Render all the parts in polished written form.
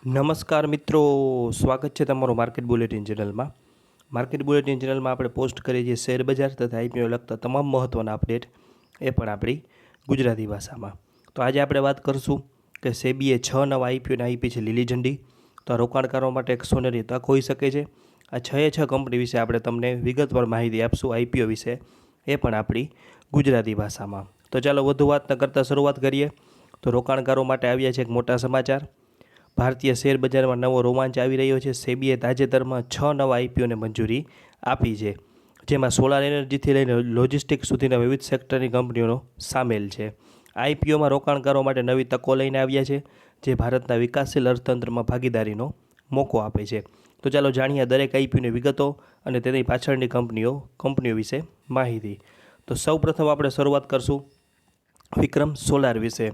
નમસ્કાર મિત્રો, સ્વાગત છે તમારું માર્કેટ બુલેટિન ચેનલમાં. માર્કેટ બુલેટિન ચેનલમાં આપણે પોસ્ટ કરીએ છીએ શેર બજાર તથા આઈપીઓ લગતા તમામ મહત્ત્વના અપડેટ, એ પણ આપણી ગુજરાતી ભાષામાં. તો આજે આપણે વાત કરીશું કે સેબીએ 6 નવા આઈપીઓને આપી છે લીલી ઝંડી. તો આ રોકાણકારો માટે એક સોનેરી તક હોઈ શકે છે. આ 6 કંપની વિશે આપણે તમને વિગતવાર માહિતી આપશું આઈપીઓ વિશે, એ પણ આપણી ગુજરાતી ભાષામાં. તો ચાલો વધુ વાત ન કરતાં શરૂઆત કરીએ. તો રોકાણકારો માટે આવ્યા છે એક મોટા સમાચાર. ભારતીય શેર બજારમાં નવો રોમાંચ આવી રહ્યો છે. સેબીએ તાજેતરમાં 6 નવા આઈપીઓને મંજૂરી આપી છે, જેમાં સોલાર એનર્જીથી લઈને લોજિસ્ટિક્સ સુધીના વિવિધ સેક્ટરની કંપનીઓ સામેલ છે. આઈપીઓમાં રોકાણકારો માટે નવી તકો લઈને આવ્યા છે, જે ભારતના વિકાસશીલ અર્થતંત્રમાં ભાગીદારીનો મોકો આપે છે. તો ચાલો જાણીએ દરેક આઈપીઓની વિગતો અને તેની પાછળની કંપનીઓ વિશે માહિતી. તો સૌપ્રથમ આપણે શરૂઆત કરશું વિક્રમ સોલાર વિશે.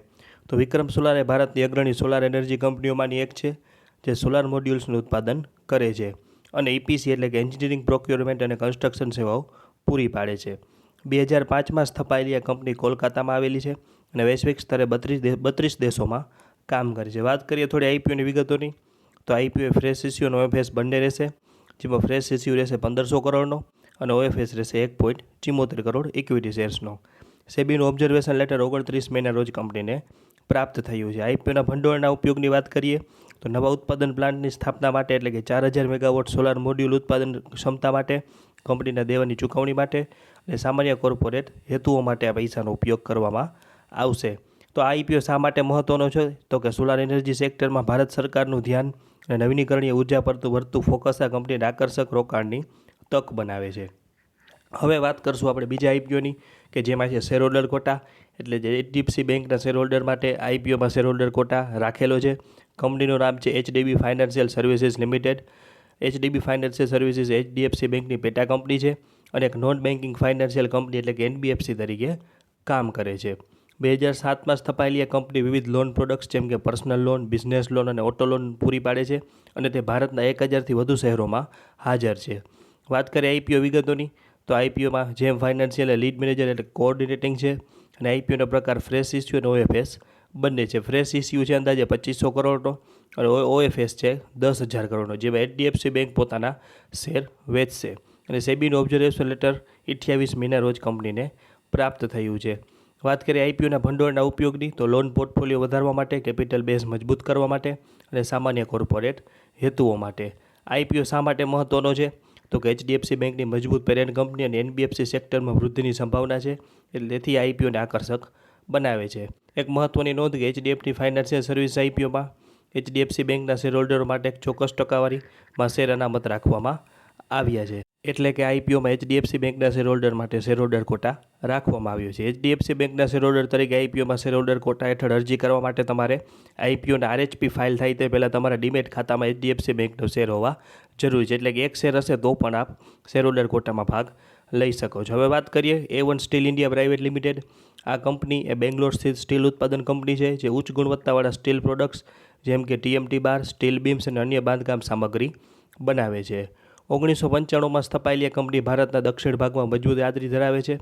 તો વિક્રમ સોલાર એ ભારતની અગ્રણી સોલાર એનર્જી કંપનીઓમાંની એક છે, જે સોલાર મોડ્યુલ્સનું ઉત્પાદન કરે છે અને ઇપીસી એટલે કે એન્જિનિયરિંગ, પ્રોક્યોરમેન્ટ અને કન્સ્ટ્રક્શન સેવાઓ પૂરી પાડે છે. 2005માં સ્થપાયેલી આ કંપની કોલકાતામાં આવેલી છે અને વૈશ્વિક સ્તરે 32 દેશોમાં કામ કરે છે. વાત કરીએ થોડી આઈપીઓની વિગતોની, તો આઈપીઓ ફ્રેશ ઇસ્યુ અને ઓએફએસ બંને રહેશે, જેમાં ફ્રેશ ઇસ્યુ રહેશે 1500 કરોડનો અને ઓએફએસ રહેશે 1.74 કરોડ ઇક્વિટી શેર્સનો. સેબીનું ઓબ્ઝર્વેશન લેટર 29 મેના રોજ કંપનીને પ્રાપ્ત થયું છે. આઈપીઓના ભંડોળના ઉપયોગની વાત કરીએ તો નવા ઉત્પાદન પ્લાન્ટની સ્થાપના માટે એટલે કે 4000 મેગાવોટ સોલાર મોડ્યુલ ઉત્પાદન ક્ષમતા માટે, કંપનીના દેવાની ચૂકવણી માટે અને સામાન્ય કોર્પોરેટ હેતુઓ માટે આ પૈસાનો ઉપયોગ કરવામાં આવશે. તો આ આઈપીઓ શા માટે મહત્ત્વનો છે? તો કે સોલાર એનર્જી સેક્ટરમાં ભારત સરકારનું ધ્યાન અને નવીનીકરણીય ઉર્જા પર વધતું ફોકસ આ કંપનીને આકર્ષક રોકાણની તક બનાવે છે. હવે વાત કરશું આપણે બીજા આઈપીઓની, કે જેમાં છે શેર હોલ્ડર કોટા. એટલે જે એચડીએફસી બેંકના શેર હોલ્ડર માટે આઈપીઓમાં શેર હોલ્ડર કોટા રાખેલો છે. કંપનીનું નામ છે HDB financial services limited. HDB financial services HDFC બેંકની પેટા કંપની છે અને એક નોન બેન્કિંગ ફાઇનાન્શિયલ કંપની એટલે કે એનબીએફસી તરીકે કામ કરે છે. 2007માં સ્થપાયેલી આ કંપની વિવિધ લોન પ્રોડક્ટ્સ જેમ કે પર્સનલ લોન, બિઝનેસ લોન અને ઓટો લોન પૂરી પાડે છે અને તે ભારતના 1000થી વધુ શહેરોમાં હાજર છે. વાત કરીએ આઈપીઓ વિગતોની, તો આઈપીઓમાં જેમ ફાઇનાન્શિયલ લીડ મેનેજર એટલે કોઓર્ડિનેટિંગ છે અને આઈપીઓનો પ્રકાર ફ્રેશ ઇસ્યુ અને ઓએફએસ બંને છે. ફ્રેશ ઇસ્યુ છે અંદાજે 2500 કરોડનો અને ઓએફએસ છે 10,000 કરોડનો, જેમાં એચડીએફસી બેંક પોતાના શેર વેચશે. અને સેબીનું ઓબ્ઝર્વેશન લેટર 28 મેના રોજ કંપનીને પ્રાપ્ત થયું છે. વાત કરીએ આઈપીઓના ભંડોળના ઉપયોગની, તો લોન પોર્ટફોલિયો વધારવા માટે, કેપિટલ બેઝ મજબૂત કરવા માટે અને સામાન્ય કોર્પોરેટ હેતુઓ માટે. આઈપીઓ શા માટે મહત્ત્વનો છે? તો કે એચડીએફસી બેંકની મજબૂત પેરેન્ટ કંપની અને એનબીએફસી સેક્ટરમાં વૃદ્ધિની સંભાવના છે, એટલે તેથી આઈપીઓને આકર્ષક બનાવે છે. એક મહત્ત્વની નોંધ કે એચડીએફસી ફાઇનાન્શિયલ સર્વિસ આઈપીઓમાં એચડીએફસી બેંકના શેર હોલ્ડરો માટે એક ચોક્કસ ટકાવારીમાં શેર અનામત રાખવામાં આવ્યા છે. એટલે કે આઈપીઓમાં એચડીએફસી બેંકના શેર હોલ્ડર માટે શેર હોલ્ડર કોટા રાખવામાં આવ્યો છે. એચડીએફસી બેંકના શેર હોલ્ડર તરીકે આઈપીઓમાં શેર હોલ્ડર કોટા હેઠળ અરજી કરવા માટે તમારે આઈપીઓના આરએચપી ફાઇલ થાય તે પહેલાં તમારા ડીમેટ ખાતામાં એચડીએફસી બેંકનો શેર હોવા જરૂરી છે. એટલે કે એક શેર હશે તો પણ આપ શેર હોલ્ડર કોટામાં ભાગ લઈ શકો છો. હવે વાત કરીએ A1 steel India private limited. આ કંપની એ બેંગ્લોર સ્થિત સ્ટીલ ઉત્પાદન કંપની છે, જે ઉચ્ચ ગુણવત્તાવાળા સ્ટીલ પ્રોડક્ટ્સ જેમ કે ટીએમટી બાર, સ્ટીલ બીમ્સ અને અન્ય બાંધકામ સામગ્રી બનાવે છે. 1995માં સ્થપાયેલી આ કંપની ભારતના દક્ષિણ ભાગમાં મજબૂત યાત્રી ધરાવે છે.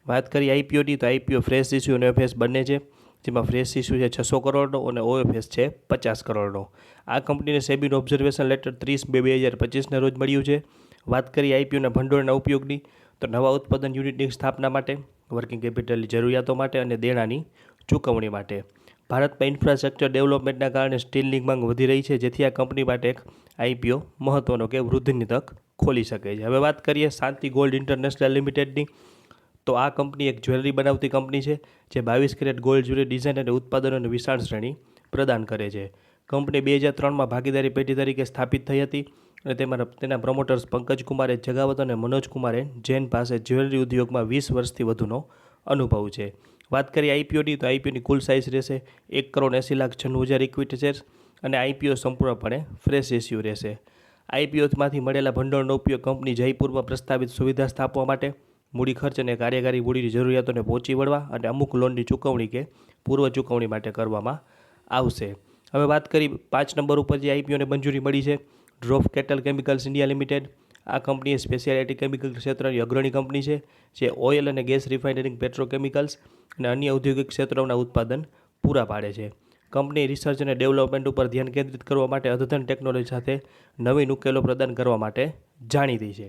વાત કરીએ આઈપીઓની, તો આઈપીઓ ફ્રેશ ઇસ્યુ અને ઓએફએસ બંને છે, જેમાં ફ્રેશ ઇસ્યુ છે 600 કરોડનો અને ઓએફએસ છે 50 કરોડનો. આ કંપનીને સેબીનું ઓબ્ઝર્વેશન લેટર 30/2/2025ના રોજ મળ્યું છે. વાત કરીએ આઈપીઓના ભંડોળના ઉપયોગની, તો નવા ઉત્પાદન યુનિટની સ્થાપના માટે, વર્કિંગ કેપિટલની જરૂરિયાતો માટે અને દેણાની ચૂકવણી માટે. ભારતમાં ઇન્ફ્રાસ્ટ્રક્ચર ડેવલપમેન્ટના કારણે સ્ટીલની માંગ વધી રહી છે, જેથી આ કંપની માટે એક આઈપીઓ મહત્ત્વનો કે વૃદ્ધિની તક ખોલી શકે છે. હવે વાત કરીએ શાંતિ ગોલ્ડ ઇન્ટરનેશનલ લિમિટેડની, તો આ કંપની એક જ્વેલરી બનાવતી કંપની છે, જે 22 કેરેટ ગોલ્ડ જ્વેલરી ડિઝાઇન અને ઉત્પાદનોની વિશાળ શ્રેણી પ્રદાન કરે છે. કંપની 2003માં ભાગીદારી પેઢી તરીકે સ્થાપિત થઈ હતી અને તેના પ્રમોટર્સ પંકજ કુમારે જગાવત અને મનોજ કુમારે જૈન પાસે જ્વેલરી ઉદ્યોગમાં 20 વર્ષથી વધુનો અનુભવ છે. વાત કરીએ આઈપીઓની, તો આઈપીઓની કુલ સાઇઝ રહેશે 1,80,96,000 ઇક્વિટી શેર્સ અને આઈપીઓ સંપૂર્ણપણે ફ્રેશ ઇસ્યુ રહેશે. આઈપીઓમાંથી મળેલા ભંડોળનો ઉપયોગ કંપની જયપુરમાં પ્રસ્તાવિત સુવિધા સ્થાપવા માટે, મૂડી ખર્ચ અને કાર્યકારી મૂડીની જરૂરિયાતોને પહોંચી વળવા અને અમુક લોનની ચૂકવણી કે પૂર્વ ચૂકવણી માટે કરવામાં આવશે. હવે વાત કરી 5 નંબર ઉપર જે આઈપીઓને મંજૂરી મળી છે, ડ્રોફ કેટલ કેમિકલ્સ ઇન્ડિયા લિમિટેડ. આ કંપની એ સ્પેશિયાલિટી કેમિકલ ક્ષેત્રની અગ્રણી કંપની છે, જે ઓઇલ અને ગેસ રિફાઇનરિંગ, પેટ્રોકેમિકલ્સ અને અન્ય ઔદ્યોગિક ક્ષેત્રોના ઉત્પાદન પૂરા પાડે છે. કંપની રિસર્ચ અને ડેવલપમેન્ટ ઉપર ધ્યાન કેન્દ્રિત કરવા માટે અદ્યતન ટેકનોલોજી સાથે નવીન ઉકેલો પ્રદાન કરવા માટે જાણીતી છે.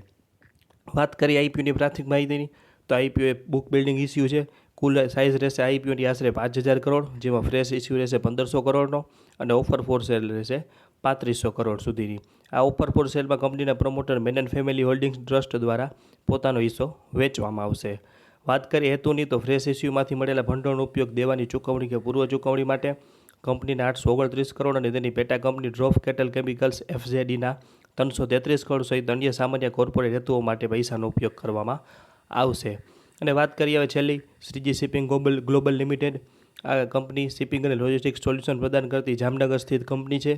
વાત કરીએ આઈપીઓની પ્રાથમિક માહિતીની, તો આઈપીઓ એ બુક બિલ્ડિંગ ઇસ્યુ છે. કુલ સાઇઝ રહેશે આઈપીઓની આશરે 5,000 કરોડ, જેમાં ફ્રેશ ઇસ્યુ રહેશે 1,500 કરોડનો અને ઓફર ફોર સેલ રહેશે 3,500 કરોડ સુધીની. આ ઓફર ફોર સેલમાં કંપનીના promoter Menon family holdings trust દ્વારા પોતાનો હિસ્સો વેચવામાં આવશે. વાત કરીએ હેતુની, તો ફ્રેશ ઇસ્યુમાંથી મળેલા ભંડોળનો ઉપયોગ દેવાની ચૂકવણી કે પૂર્વ ચૂકવણી માટે કંપનીના 829 કરોડ અને તેની પેટા કંપની ડ્રોફ કેટલ કેમિકલ્સ એફઝેડીના 333 કરોડ સહિત અન્ય સામાન્ય કોર્પોરેટ હેતુઓ માટે પૈસાનો ઉપયોગ કરવામાં આવશે. અને વાત કરીએ હવે છેલ્લી, શ્રીજી શિપિંગ ગ્લોબલ લિમિટેડ. આ કંપની શિપિંગ અને લોજિસ્ટિક્સ સોલ્યુશન પ્રદાન કરતી જામનગર સ્થિત કંપની છે,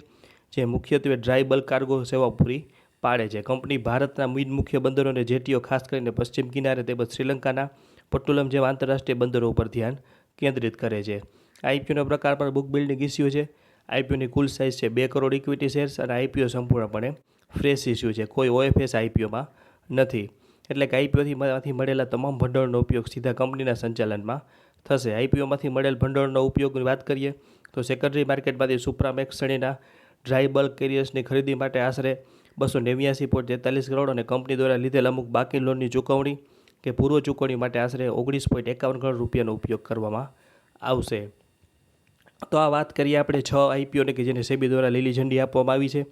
જે મુખ્યત્વે ડ્રાય બલ્ક કાર્ગો સેવા પૂરી પાડે છે. કંપની ભારતના મુખ્ય બંદરો અને જેટીઓ, ખાસ કરીને પશ્ચિમ કિનારે તેમજ શ્રીલંકાના પટ્ટુલમ જેવા આંતરરાષ્ટ્રીય બંદરો ઉપર ધ્યાન કેન્દ્રિત કરે છે. આઈપીઓનો પ્રકાર પણ બુક બિલ્ડિંગ ઇસ્યુ છે. આઈપીઓની કુલ સાઇઝ છે 2 કરોડ ઇક્વિટી શેર્સ અને આઈપીઓ સંપૂર્ણપણે ફ્રેશ ઇસ્યુ છે. કોઈ ઓએફએસ આઈપીઓમાં નથી. એટલે કે આઈપીઓમાંથી મળેલા તમામ ભંડોળનો ઉપયોગ સીધા કંપનીના સંચાલનમાં થશે. આઈપીઓમાંથી મળેલ ભંડોળનો ઉપયોગની વાત કરીએ તો સેકન્ડરી માર્કેટમાંથી સુપ્રામેક્સ શ્રેણીના ડ્રાય બલ્ક કેરિયર્સની ખરીદી માટે આશરે 289.43 કરોડ અને કંપની દ્વારા લીધેલ અમુક બાકી લોનની ચૂકવણી કે પૂર્વ ચૂકવણી માટે આશરે 19.51 કરોડ રૂપિયાનો ઉપયોગ કરવામાં આવશે. તો આ વાત કરીએ આપણે 6 આઈપીઓને કે જેને સેબી દ્વારા લીલી ઝંડી આપવામાં આવી છે.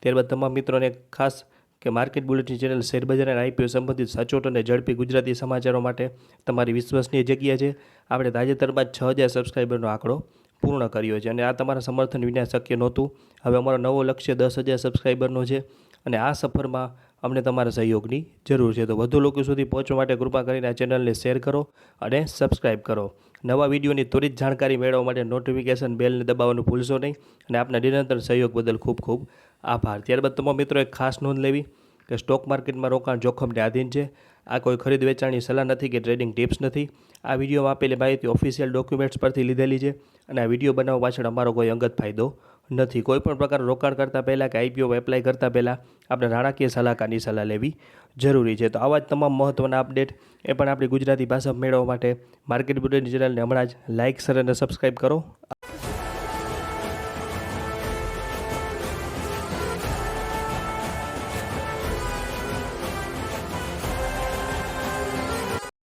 ત્યારબાદ તમામ મિત્રોને ખાસ કે માર્કેટ બુલેટિન ચેનલ શેરબજાર અને આઈપીઓ સંબંધિત સચોટ અને ઝડપી ગુજરાતી સમાચારો માટે તમારી વિશ્વસનીય જગ્યા છે. આપણે તાજેતરમાં 6,000 સબસ્ક્રાઈબરનો આંકડો પૂર્ણ કર્યો છે અને આ તમારા સમર્થન વિના શક્ય નહોતું. હવે અમારો નવો લક્ષ્ય 10,000 સબસ્ક્રાઈબરનો છે અને આ સફરમાં અમને તમારા સહયોગની જરૂર છે. તો વધુ લોકો સુધી પહોંચવા માટે કૃપા કરીને આ ચેનલને શેર કરો અને સબસ્ક્રાઈબ કરો. નવા વિડીયોની ત્વરિત જાણકારી મેળવવા માટે નોટિફિકેશન બેલને દબાવવાનું ભૂલશો નહીં અને આપના નિરંતર સહયોગ બદલ ખૂબ ખૂબ આભાર. ત્યારબાદ તમામ મિત્રોએ ખાસ નોંધ લેવી કે સ્ટોક માર્કેટમાં રોકાણ જોખમને આધીન છે. આ કોઈ ખરીદ વેચાણની સલાહ નથી કે ટ્રેડિંગ ટિપ્સ નથી. આ વિડીયોમાં આપેલી માહિતી ઓફિશિયલ ડોક્યુમેન્ટ્સ પરથી લીધેલી છે અને આ વિડીયો બનાવવા પાછળ અમારો કોઈ અંગત ફાયદો નથી. કોઈપણ પ્રકારનું રોકાણ કરતાં પહેલાં કે આઈપીઓ એપ્લાય કરતાં પહેલાં આપણે નાણાકીય સલાહકારની સલાહ લેવી જરૂરી છે. તો આવા જ તમામ મહત્ત્વના અપડેટ એ પણ આપણી ગુજરાતી ભાષા મેળવવા માટે માર્કેટ બુલેટિન ચેનલને હમણાં જ લાઇક, શેર અને સબસ્ક્રાઈબ કરો.